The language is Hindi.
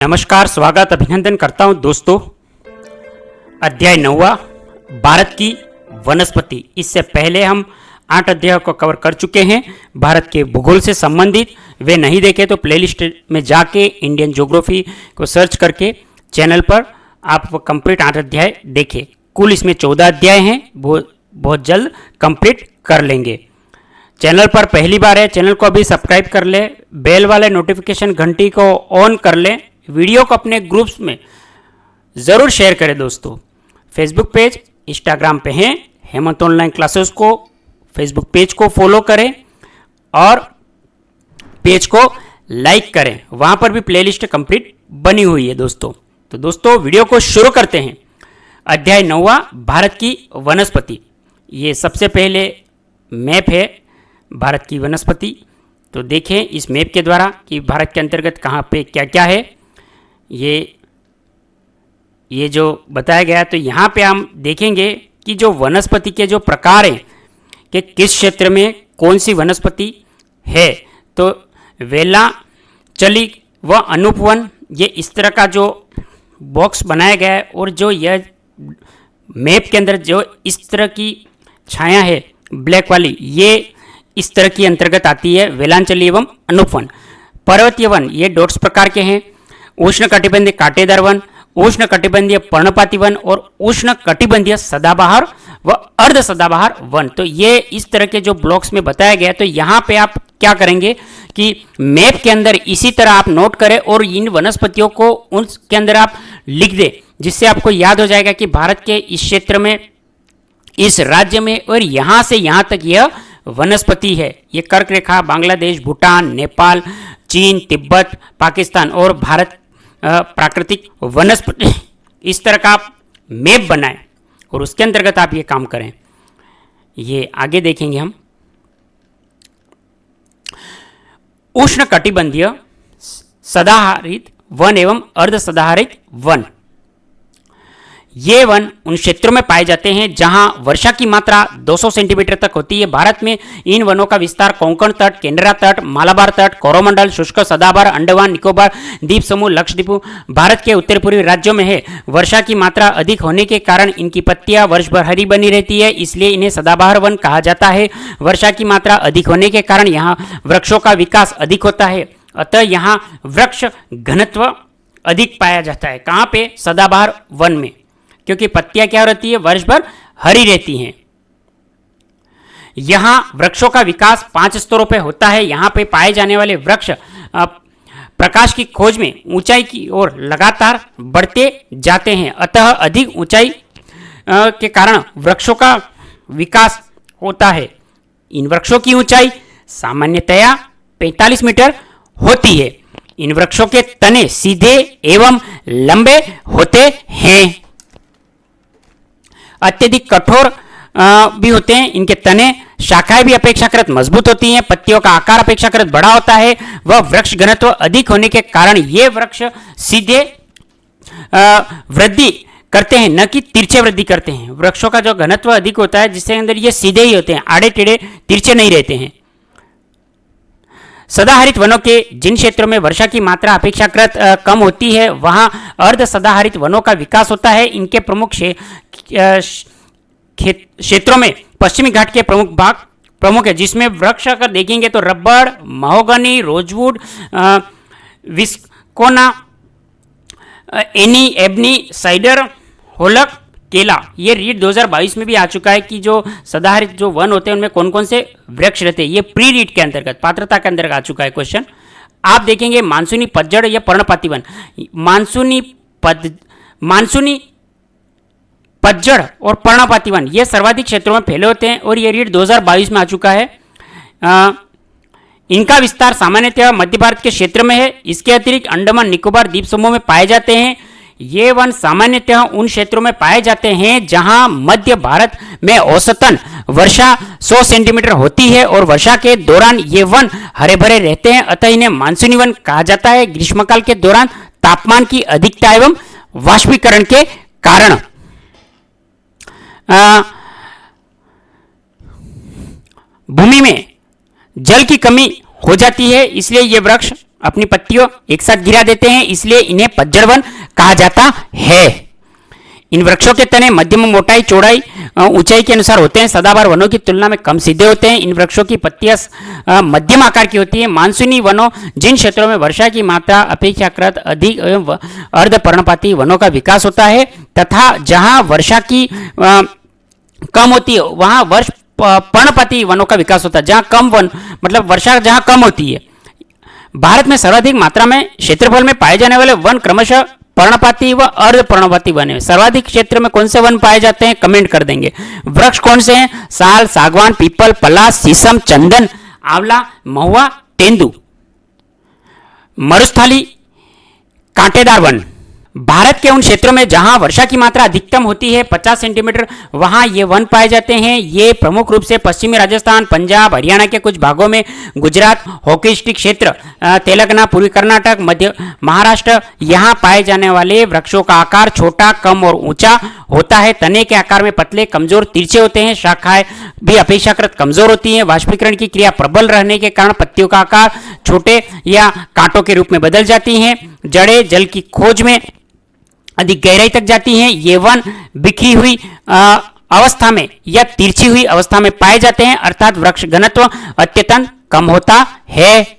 नमस्कार, स्वागत अभिनंदन करता हूं दोस्तों। अध्याय 9वां भारत की वनस्पति। इससे पहले हम 8 अध्यायों को कवर कर चुके हैं भारत के भूगोल से संबंधित। वे नहीं देखे तो प्लेलिस्ट में जाके इंडियन ज्योग्राफी को सर्च करके चैनल पर आप वो कंप्लीट 8 अध्याय देखें। कुल इसमें 14 अध्याय हैं, वो बहुत जल्द कंप्लीट कर लेंगे। चैनल पर पहली बार है, चैनल को अभी सब्सक्राइब कर ले, बेल वाले नोटिफिकेशन घंटी को ऑन कर लें, वीडियो को अपने ग्रुप्स में ज़रूर शेयर करें दोस्तों। फेसबुक पेज, इंस्टाग्राम पे हैं हेमंत ऑनलाइन क्लासेस को, फेसबुक पेज को फॉलो करें और पेज को लाइक करें। वहाँ पर भी प्लेलिस्ट कंप्लीट बनी हुई है दोस्तों। तो दोस्तों वीडियो को शुरू करते हैं। अध्याय 9वां भारत की वनस्पति। ये सबसे पहले मैप है भारत की वनस्पति। तो देखें इस मैप के द्वारा कि भारत के अंतर्गत कहाँ पे क्या क्या है। ये जो बताया गया, तो यहाँ पे हम देखेंगे कि जो वनस्पति के जो प्रकार हैं कि किस क्षेत्र में कौन सी वनस्पति है। तो वेला, चली व अनुपवन, ये इस तरह का जो बॉक्स बनाया गया है और जो यह मैप के अंदर जो इस तरह की छाया है ब्लैक वाली, ये इस तरह की अंतर्गत आती है वेलांचली एवं अनुपवन। पर्वतीय वन ये डॉट्स प्रकार के हैं। उष्ण कटिबंधीय कांटेदार वन, उष्ण कटिबंधीय पर्णपाती वन और उष्ण कटिबंधीय सदाबहार व अर्ध सदाबहार वन। तो ये इस तरह के जो ब्लॉक्स में बताया गया। तो यहाँ पे आप क्या करेंगे कि मैप के अंदर इसी तरह आप नोट करें और इन वनस्पतियों को उनके अंदर आप लिख दें, जिससे आपको याद हो जाएगा कि भारत के इस क्षेत्र में, इस राज्य में और यहाँ से यहाँ तक यह वनस्पति है। ये कर्क रेखा बांग्लादेश, भूटान, नेपाल, चीन, तिब्बत, पाकिस्तान और भारत प्राकृतिक वनस्पति, इस तरह का आप मैप बनाएं और उसके अंतर्गत आप ये काम करें। ये आगे देखेंगे हम। उष्ण कटिबंधीय सदाहरित वन एवं अर्ध सदाहरित वन। ये वन उन क्षेत्रों में पाए जाते हैं जहां वर्षा की मात्रा 200 सेंटीमीटर तक होती है। भारत में इन वनों का विस्तार कोंकण तट, केंद्रा तट, मालाबार तट, कोरोमंडल, शुष्क सदाबहार, अंडमान निकोबार द्वीप समूह, लक्षद्वीप भारत के उत्तर पूर्वी राज्यों में है। वर्षा की मात्रा अधिक होने के कारण इनकी पत्तियां वर्ष भर हरी बनी रहती है, इसलिए इन्हें सदाबहार वन कहा जाता है। वर्षा की मात्रा अधिक होने के कारण यहाँ वृक्षों का विकास अधिक होता है, अतः यहाँ वृक्ष घनत्व अधिक पाया जाता है। कहाँ पे? सदाबहार वन में, क्योंकि पत्तियां क्या रहती है, वर्ष भर हरी रहती हैं। यहां वृक्षों का विकास 5 स्तरों पे होता है। यहां पे पाए जाने वाले वृक्ष प्रकाश की खोज में ऊंचाई की ओर लगातार बढ़ते जाते हैं, अतः अधिक ऊंचाई के कारण वृक्षों का विकास होता है। इन वृक्षों की ऊंचाई सामान्यतया 45 मीटर होती है। इन वृक्षों के तने सीधे एवं लंबे होते हैं, अत्यधिक कठोर भी होते हैं। इनके तने, शाखाएं भी अपेक्षाकृत मजबूत होती हैं। पत्तियों का आकार अपेक्षाकृत बड़ा होता है। वह वृक्ष घनत्व अधिक होने के कारण ये वृक्ष सीधे वृद्धि करते हैं, न कि तिरछे वृद्धि करते हैं। वृक्षों का जो घनत्व अधिक होता है, जिसके अंदर ये सीधे ही होते हैं, आड़े टेढ़े तिरछे नहीं रहते हैं। सदाहरित वनों के जिन क्षेत्रों में वर्षा की मात्रा अपेक्षाकृत कम होती है, वहां अर्ध सदाहरित वनों का विकास होता है। इनके प्रमुख क्षेत्रों में पश्चिमी घाट के प्रमुख है, जिसमें वृक्ष अगर देखेंगे तो रबड़, महोगनी, रोजवुड, विस्कोना, एनी, एबनी, साइडर, होलक, केला। ये रीड 2022 में भी आ चुका है कि जो सदाहरित जो वन होते हैं उनमें कौन कौन से वृक्ष रहते हैं। ये प्री रीड के अंतर्गत, पात्रता के अंतर्गत आ चुका है क्वेश्चन। आप देखेंगे मानसूनी पतझड़ या पर्णपाती वन। मानसूनी पतझड़ और पर्णपाती वन ये सर्वाधिक क्षेत्रों में फैले होते हैं और ये रीड 2022 में आ चुका है। इनका विस्तार सामान्यतः मध्य भारत के क्षेत्र में है। इसके अतिरिक्त अंडमान निकोबार द्वीप समूह में पाए जाते हैं। ये वन सामान्यतः उन क्षेत्रों में पाए जाते हैं जहां मध्य भारत में औसतन वर्षा 100 सेंटीमीटर होती है और वर्षा के दौरान ये वन हरे भरे रहते हैं, अतः इन्हें मानसूनी वन कहा जाता है। ग्रीष्मकाल के दौरान तापमान की अधिकता एवं वाष्पीकरण के कारण भूमि में जल की कमी हो जाती है, इसलिए ये वृक्ष अपनी पत्तियों एक साथ गिरा देते हैं, इसलिए इन्हें पतझड़ वन कहा जाता है। इन वृक्षों के तने मध्यम मोटाई, चौड़ाई, ऊंचाई के अनुसार होते हैं। सदाबहार वनों की तुलना में कम सीधे होते हैं। इन वृक्षों की पत्तियां मध्यम आकार की होती है। मानसूनी वनों, जिन क्षेत्रों में वर्षा की मात्रा अपेक्षाकृत अधिक एवं अर्ध पर्णपाती वनों का विकास होता है, तथा जहां वर्षा की कम होती है वहां पर्णपाती वनों का विकास होता है। जहां कम वन मतलब वर्षा जहां कम होती है। भारत में सर्वाधिक मात्रा में क्षेत्रफल में पाए जाने वाले वन क्रमशः पर्णपाती व अर्ध पर्णपाती वन है। सर्वाधिक क्षेत्र में कौन से वन पाए जाते हैं, कमेंट कर देंगे। वृक्ष कौन से हैं? साल, सागवान, पीपल, पलाश, शीशम, चंदन, आंवला, महुआ, तेंदू। मरुस्थली कांटेदार वन। भारत के उन क्षेत्रों में जहां वर्षा की मात्रा अधिकतम होती है 50 सेंटीमीटर, वहां ये वन पाए जाते हैं। ये प्रमुख रूप से पश्चिमी राजस्थान, पंजाब, हरियाणा के कुछ भागों में, गुजरात, हॉकी स्टिक क्षेत्र, तेलंगाना, पूर्वी कर्नाटक, मध्य महाराष्ट्र, यहां पाए जाने वाले वृक्षों का आकार छोटा, कम और ऊंचा होता है। तने के आकार में पतले, कमजोर, तिरछे होते हैं। शाखाएं भी अपेक्षाकृत कमजोर होती हैं। वाष्पीकरण की क्रिया प्रबल रहने के कारण पत्तियों का आकार छोटे या कांटों के रूप में बदल जाती हैं। जड़ें जल की खोज में अधिक गहराई तक जाती हैं। ये वन बिखरी हुई अवस्था में या तिरछी हुई अवस्था में पाए जाते हैं, अर्थात वृक्ष घनत्व अत्यंत कम होता है।